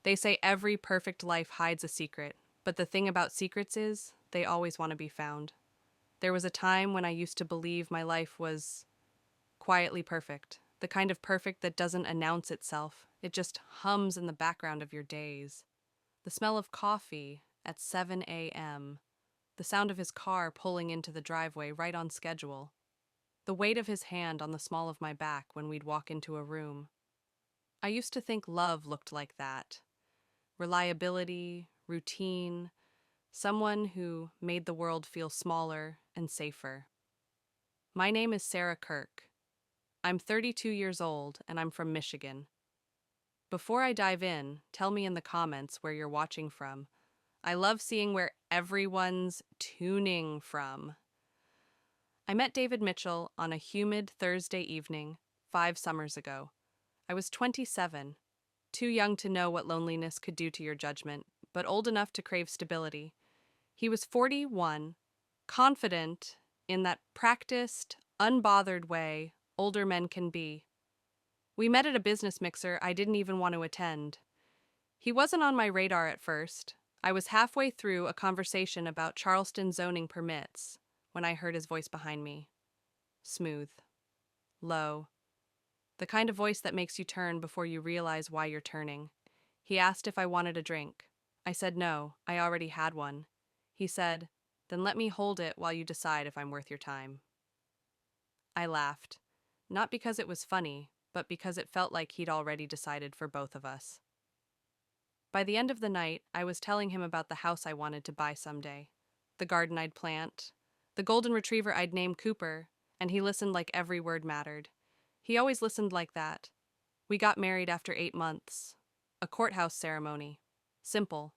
They say every perfect life hides a secret, but the thing about secrets is they always want to be found. There was a time when I used to believe my life was quietly perfect, the kind of perfect that doesn't announce itself. It just hums in the background of your days. The smell of coffee at 7 a.m., the sound of his car pulling into the driveway right on schedule, the weight of his hand on the small of my back when we'd walk into a room. I used to think love looked like that. Reliability, routine, someone who made the world feel smaller and safer. My name is Sarah Kirk. I'm 32 years old and I'm from Michigan. Before I dive in, tell me in the comments where you're watching from. I love seeing where everyone's tuning from. I met David Mitchell on a humid Thursday evening 5 summers ago. I was 27, too young to know what loneliness could do to your judgment, but old enough to crave stability. He was 41, confident in that practiced, unbothered way older men can be. We met at a business mixer I didn't even want to attend. He wasn't on my radar at first. I was halfway through a conversation about Charleston zoning permits when I heard his voice behind me. Smooth. Low. The kind of voice that makes you turn before you realize why you're turning. He asked if I wanted a drink. I said no, I already had one. He said, "Then let me hold it while you decide if I'm worth your time." I laughed. Not because it was funny, but because it felt like he'd already decided for both of us. By the end of the night, I was telling him about the house I wanted to buy someday, the garden I'd plant, the golden retriever I'd name Cooper, and he listened like every word mattered. He always listened like that. We got married after 8 months. A courthouse ceremony. Simple.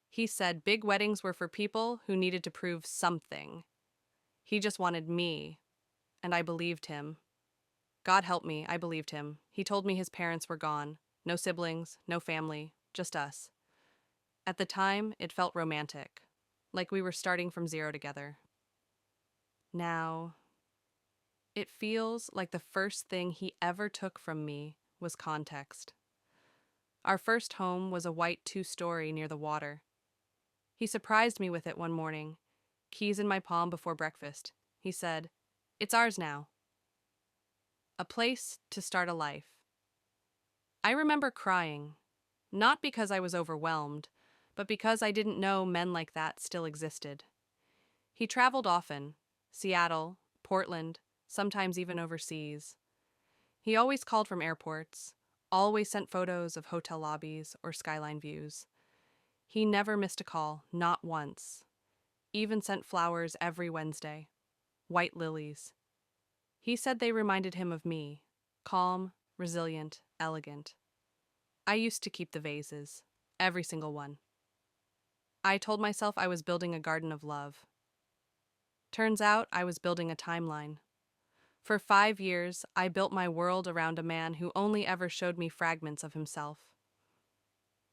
He said big weddings were for people who needed to prove something. He just wanted me, and I believed him. God help me, I believed him. He told me his parents were gone. No siblings, no family, just us. At the time, it felt romantic, like we were starting from zero together. Now, it feels like the first thing he ever took from me was context. Our first home was a white 2-story near the water. He surprised me with it one morning, keys in my palm before breakfast. He said, "It's ours now." A place to start a life. I remember crying, not because I was overwhelmed, but because I didn't know men like that still existed. He traveled often, Seattle, Portland, sometimes even overseas. He always called from airports, always sent photos of hotel lobbies or skyline views. He never missed a call, not once. Even sent flowers every Wednesday. White lilies. He said they reminded him of me, calm, resilient, elegant. I used to keep the vases, every single one. I told myself I was building a garden of love. Turns out I was building a timeline. For 5 years, I built my world around a man who only ever showed me fragments of himself.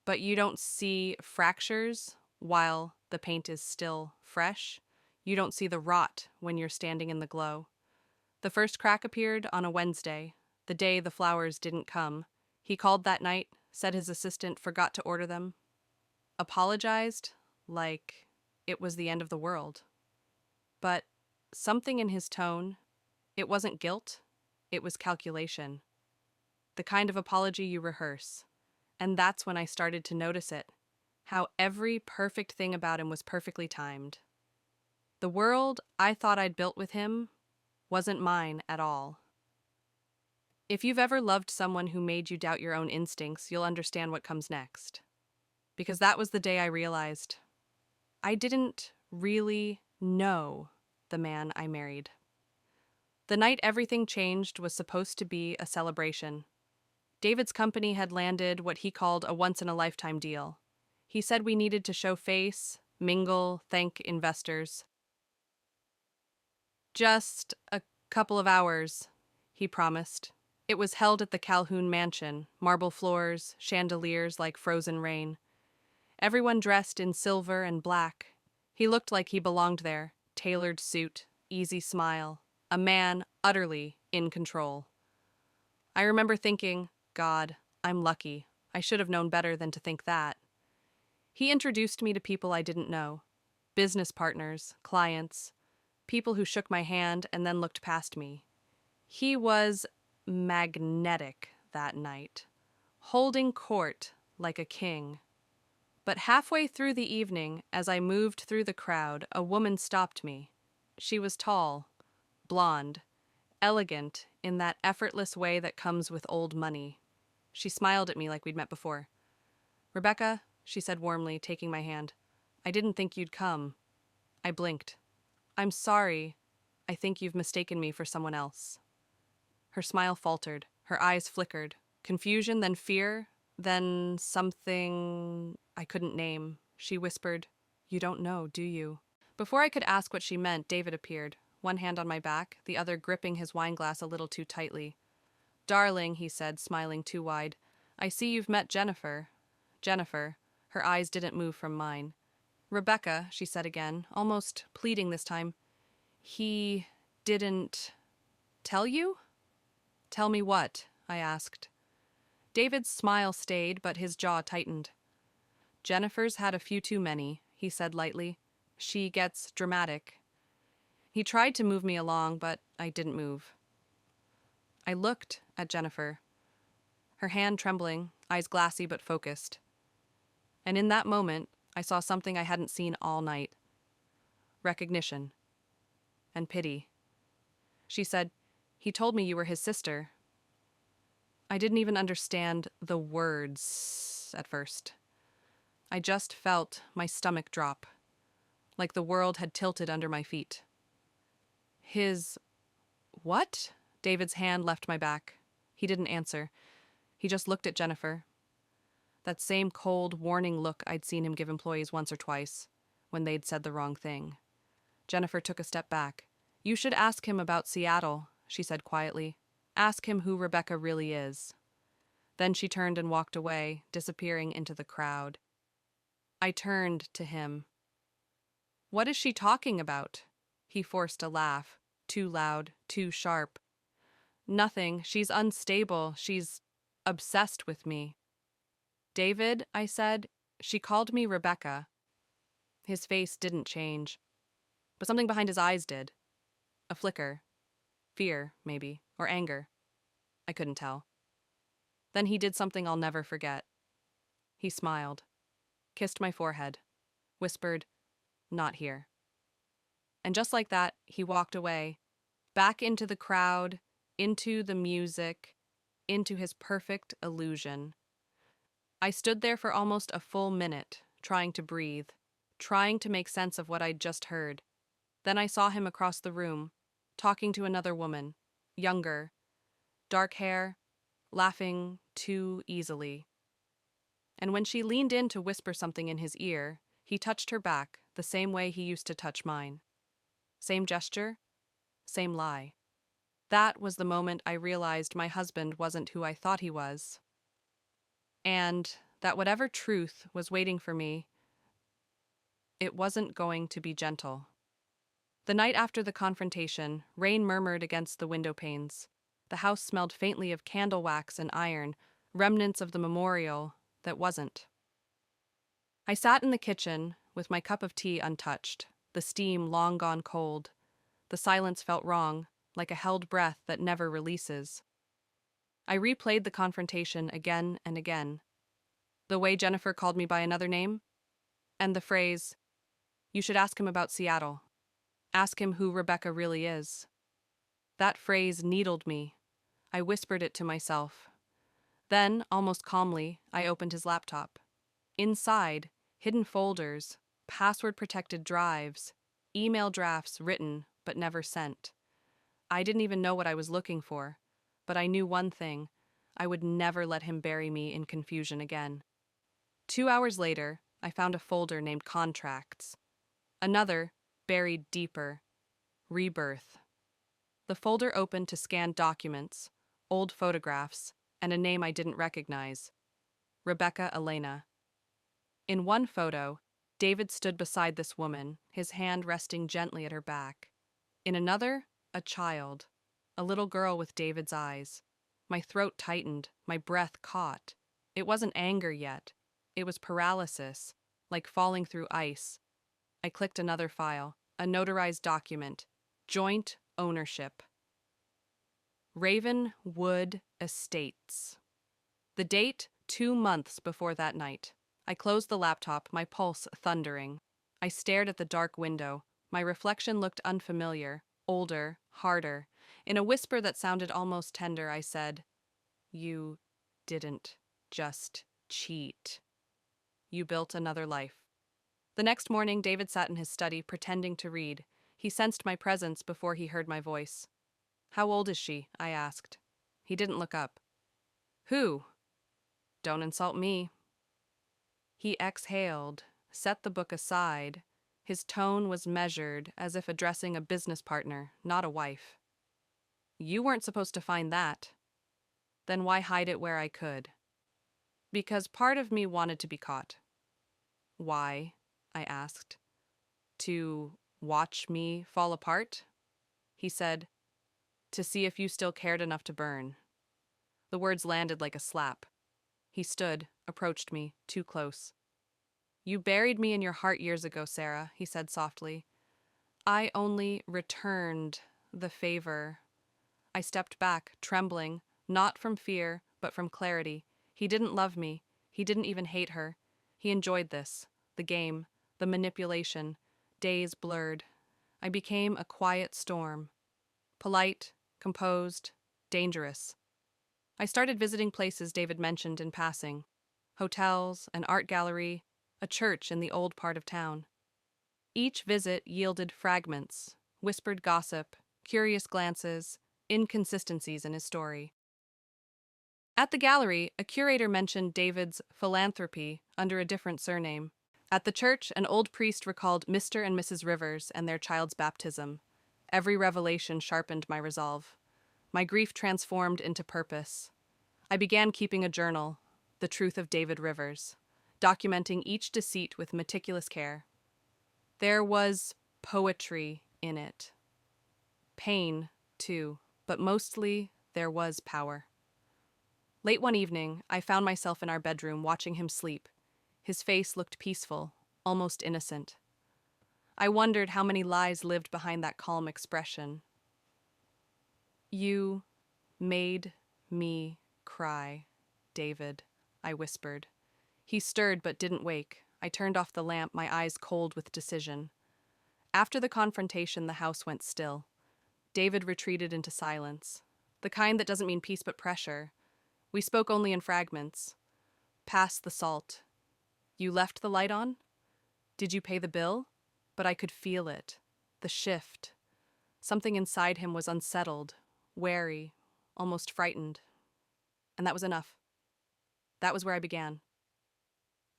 But you don't see fractures while the paint is still fresh. You don't see the rot when you're standing in the glow. The first crack appeared on a Wednesday, the day the flowers didn't come. He called that night, said his assistant forgot to order them, apologized like it was the end of the world. But something in his tone, it wasn't guilt, it was calculation. The kind of apology you rehearse. And that's when I started to notice it, how every perfect thing about him was perfectly timed. The world I thought I'd built with him wasn't mine at all. If you've ever loved someone who made you doubt your own instincts, you'll understand what comes next. Because that was the day I realized I didn't really know the man I married. The night everything changed was supposed to be a celebration. David's company had landed what he called a once-in-a-lifetime deal. He said we needed to show face, mingle, thank investors. Just a couple of hours, he promised. It was held at the Calhoun Mansion, marble floors, chandeliers like frozen rain. Everyone dressed in silver and black. He looked like he belonged there, tailored suit, easy smile, a man utterly in control. I remember thinking, God, I'm lucky. I should have known better than to think that. He introduced me to people I didn't know. Business partners, clients, people who shook my hand and then looked past me. He was magnetic that night, holding court like a king. But halfway through the evening, as I moved through the crowd, a woman stopped me. She was tall, blonde, elegant in that effortless way that comes with old money. She smiled at me like we'd met before. "Rebecca," she said warmly, taking my hand, "I didn't think you'd come." I blinked. "I'm sorry. I think you've mistaken me for someone else." Her smile faltered. Her eyes flickered. Confusion, then fear, then something I couldn't name. She whispered, "You don't know, do you?" Before I could ask what she meant, David appeared, one hand on my back, the other gripping his wineglass a little too tightly. "Darling," he said, smiling too wide, "I see you've met Jennifer." Jennifer. Her eyes didn't move from mine. "Rebecca," she said again, almost pleading this time, "he didn't tell you?" "Tell me what?" I asked. David's smile stayed, but his jaw tightened. "Jennifer's had a few too many," he said lightly. "She gets dramatic." He tried to move me along, but I didn't move. I looked at Jennifer, her hand trembling, eyes glassy but focused. And in that moment, I saw something I hadn't seen all night. Recognition. And pity. She said, "He told me you were his sister." I didn't even understand the words at first. I just felt my stomach drop, like the world had tilted under my feet. "His what?" David's hand left my back. He didn't answer. He just looked at Jennifer. That same cold, warning look I'd seen him give employees once or twice, when they'd said the wrong thing. Jennifer took a step back. "You should ask him about Seattle," she said quietly. "Ask him who Rebecca really is." Then she turned and walked away, disappearing into the crowd. I turned to him. "What is she talking about?" He forced a laugh, too loud, too sharp. "Nothing. She's unstable. She's obsessed with me." "David," I said, "she called me Rebecca." His face didn't change, but something behind his eyes did. A flicker. Fear, maybe, or anger. I couldn't tell. Then he did something I'll never forget. He smiled, kissed my forehead, whispered, "Not here." And just like that, he walked away, back into the crowd, into the music, into his perfect illusion. I stood there for almost a full minute, trying to breathe, trying to make sense of what I'd just heard. Then I saw him across the room, talking to another woman, younger, dark hair, laughing too easily. And when she leaned in to whisper something in his ear, he touched her back the same way he used to touch mine. Same gesture, same lie. That was the moment I realized my husband wasn't who I thought he was, and that whatever truth was waiting for me, it wasn't going to be gentle. The night after the confrontation, rain murmured against the window panes. The house smelled faintly of candle wax and iron, remnants of the memorial that wasn't. I sat in the kitchen with my cup of tea untouched, the steam long gone cold. The silence felt wrong, like a held breath that never releases. I replayed the confrontation again and again. The way Jennifer called me by another name, and the phrase, "You should ask him about Seattle. Ask him who Rebecca really is." That phrase needled me. I whispered it to myself. Then, almost calmly, I opened his laptop. Inside, hidden folders, password-protected drives, email drafts written but never sent. I didn't even know what I was looking for, but I knew one thing: I would never let him bury me in confusion again. 2 hours later, I found a folder named Contracts. Another, buried deeper, Rebirth. The folder opened to scanned documents, old photographs, and a name I didn't recognize: Rebecca Elena. In one photo, David stood beside this woman, his hand resting gently at her back. In another, a child, a little girl with David's eyes. My throat tightened, my breath caught. It wasn't anger yet. It was paralysis, like falling through ice. I clicked another file, a notarized document. Joint ownership. Ravenwood Estates. The date, 2 months before that night. I closed the laptop, my pulse thundering. I stared at the dark window. My reflection looked unfamiliar, older, harder. In a whisper that sounded almost tender, I said, "You didn't just cheat. You built another life." The next morning, David sat in his study, pretending to read. He sensed my presence before he heard my voice. "How old is she?" I asked. He didn't look up. "Who?" "Don't insult me." He exhaled, set the book aside. His tone was measured, as if addressing a business partner, not a wife. "You weren't supposed to find that." "Then why hide it where I could?" "Because part of me wanted to be caught." "Why?" I asked. "To watch me fall apart?" He said, "To see if you still cared enough to burn." The words landed like a slap. He stood, approached me, too close. "You buried me in your heart years ago, Sarah," he said softly. "I only returned the favor." I stepped back, trembling, not from fear, but from clarity. He didn't love me. He didn't even hate her. He enjoyed this, the game, the manipulation. Days blurred. I became a quiet storm. Polite, composed, dangerous. I started visiting places David mentioned in passing. Hotels, an art gallery, a church in the old part of town. Each visit yielded fragments, whispered gossip, curious glances, inconsistencies in his story. At the gallery, a curator mentioned David's philanthropy under a different surname. At the church, an old priest recalled Mr. and Mrs. Rivers and their child's baptism. Every revelation sharpened my resolve. My grief transformed into purpose. I began keeping a journal, The Truth of David Rivers, documenting each deceit with meticulous care. There was poetry in it. Pain, too, but mostly there was power. Late one evening, I found myself in our bedroom watching him sleep. His face looked peaceful, almost innocent. I wondered how many lies lived behind that calm expression. "You made me cry, David," I whispered. He stirred but didn't wake. I turned off the lamp, my eyes cold with decision. After the confrontation, the house went still. David retreated into silence, the kind that doesn't mean peace but pressure. We spoke only in fragments. "Pass the salt." "You left the light on?" "Did you pay the bill?" But I could feel it. The shift. Something inside him was unsettled, wary, almost frightened. And that was enough. That was where I began.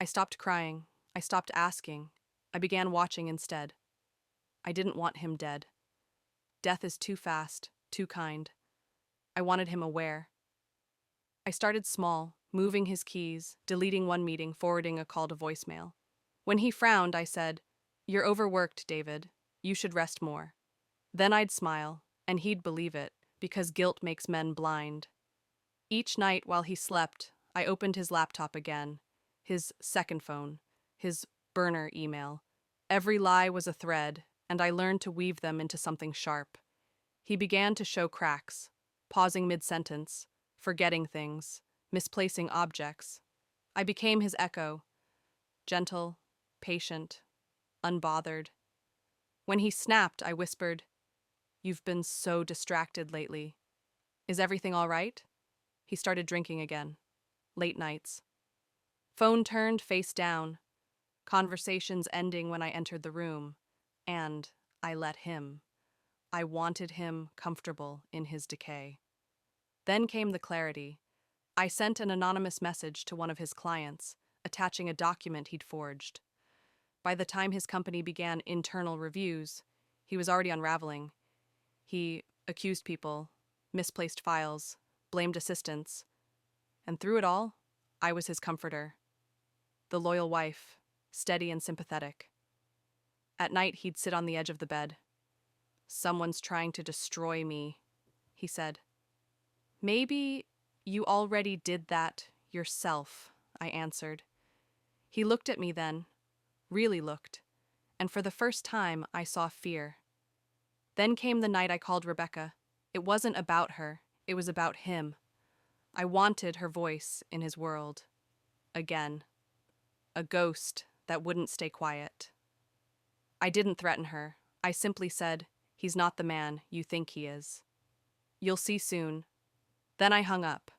I stopped crying. I stopped asking. I began watching instead. I didn't want him dead. Death is too fast, too kind. I wanted him aware. I started small, moving his keys, deleting one meeting, forwarding a call to voicemail. When he frowned, I said, "You're overworked, David. You should rest more." Then I'd smile, and he'd believe it, because guilt makes men blind. Each night while he slept, I opened his laptop again, his second phone, his burner email. Every lie was a thread, and I learned to weave them into something sharp. He began to show cracks, pausing mid-sentence, forgetting things, misplacing objects. I became his echo, gentle, patient, unbothered. When he snapped, I whispered, "You've been so distracted lately. Is everything all right?" He started drinking again. Late nights. Phone turned face down. Conversations ending when I entered the room. And I let him. I wanted him comfortable in his decay. Then came the clarity. I sent an anonymous message to one of his clients, attaching a document he'd forged. By the time his company began internal reviews, he was already unraveling. He accused people, misplaced files, blamed assistants. And through it all, I was his comforter. The loyal wife, steady and sympathetic. At night, he'd sit on the edge of the bed. "Someone's trying to destroy me," he said. "Maybe you already did that Yourself, I answered. He looked at me then, really looked, and for the first time I saw fear. Then came the night I called Rebecca. It wasn't about her, it was about him. I wanted her voice in his world. Again. A ghost that wouldn't stay quiet. I didn't threaten her. I simply said, he's not the man you think he is. You'll see soon. Then I hung up.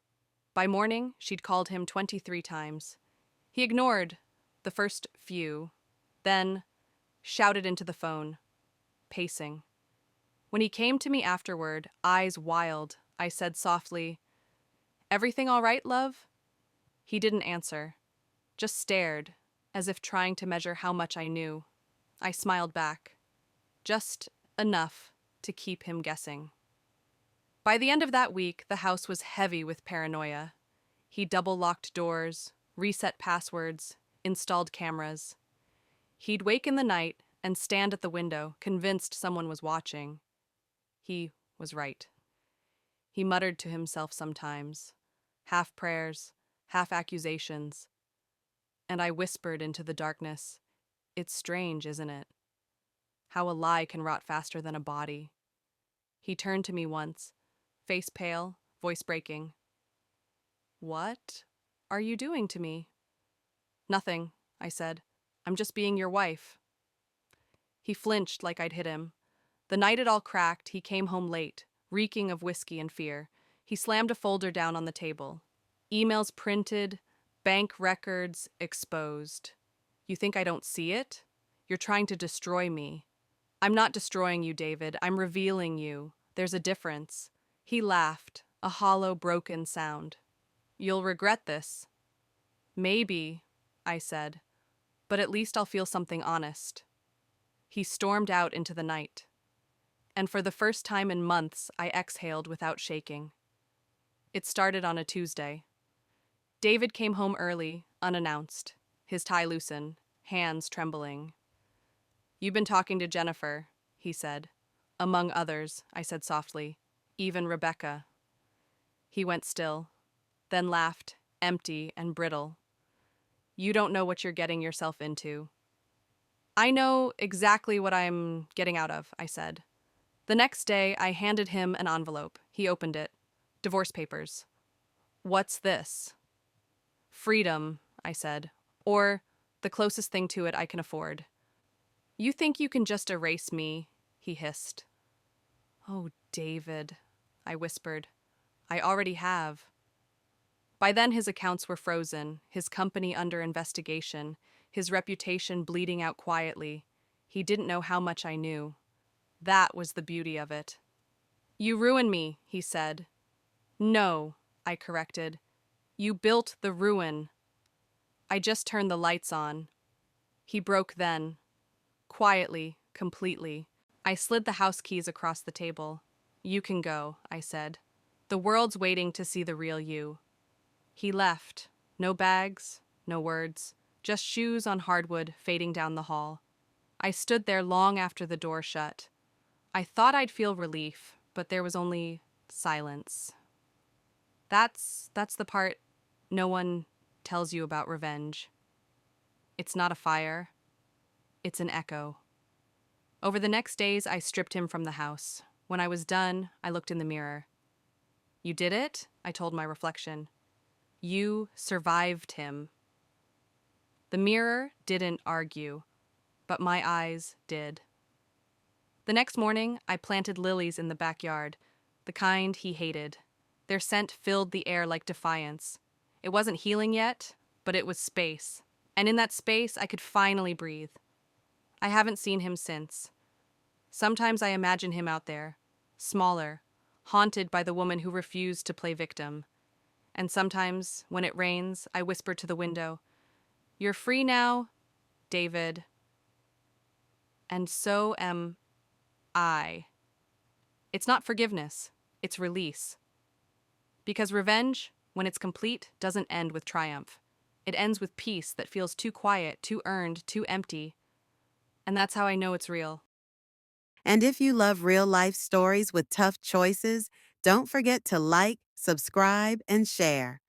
By morning, she'd called him 23 times. He ignored the first few, then shouted into the phone, pacing. When he came to me afterward, eyes wild, I said softly, "Everything all right, love?" He didn't answer, just stared, as if trying to measure how much I knew. I smiled back, just enough to keep him guessing. By the end of that week, the house was heavy with paranoia. He double-locked doors, reset passwords, installed cameras. He'd wake in the night and stand at the window, convinced someone was watching. He was right. He muttered to himself sometimes, half prayers, half accusations. And I whispered into the darkness, "It's strange, isn't it? How a lie can rot faster than a body." He turned to me once, face pale, voice breaking. "What are you doing to me?" "Nothing," I said. "I'm just being your wife." He flinched like I'd hit him. The night it all cracked, he came home late, reeking of whiskey and fear. He slammed a folder down on the table. Emails printed, bank records exposed. "You think I don't see it? You're trying to destroy me." "I'm not destroying you, David. I'm revealing you. There's a difference." He laughed, a hollow, broken sound. "You'll regret this." "Maybe," I said, "but at least I'll feel something honest." He stormed out into the night. And for the first time in months, I exhaled without shaking. It started on a Tuesday. David came home early, unannounced, his tie loosened, hands trembling. "You've been talking to Jennifer," he said. "Among others," I said softly. "Even Rebecca." He went still, then laughed, empty and brittle. "You don't know what you're getting yourself into." "I know exactly what I'm getting out of," I said. The next day, I handed him an envelope. He opened it. Divorce papers. "What's this?" "Freedom," I said. "Or the closest thing to it I can afford." "You think you can just erase me?" he hissed. "Oh, David," I whispered. "I already have." By then his accounts were frozen, his company under investigation, his reputation bleeding out quietly. He didn't know how much I knew. That was the beauty of it. "You ruin me," he said. "No," I corrected. "You built the ruin." I just turned the lights on. He broke then. Quietly, completely. I slid the house keys across the table. "You can go," I said. "The world's waiting to see the real you." He left. No bags, no words, just shoes on hardwood fading down the hall. I stood there long after the door shut. I thought I'd feel relief, but there was only silence. That's the part no one tells you about revenge. It's not a fire. It's an echo. Over the next days, I stripped him from the house. When I was done, I looked in the mirror. "You did it?" I told my reflection. "You survived him." The mirror didn't argue, but my eyes did. The next morning, I planted lilies in the backyard, the kind he hated. Their scent filled the air like defiance. It wasn't healing yet, but it was space. And in that space, I could finally breathe. I haven't seen him since. Sometimes I imagine him out there, smaller, haunted by the woman who refused to play victim. And sometimes, when it rains, I whisper to the window, "You're free now, David." And so am I. It's not forgiveness, it's release. Because revenge, when it's complete, doesn't end with triumph. It ends with peace that feels too quiet, too earned, too empty. And that's how I know it's real. And if you love real-life stories with tough choices, don't forget to like, subscribe, and share.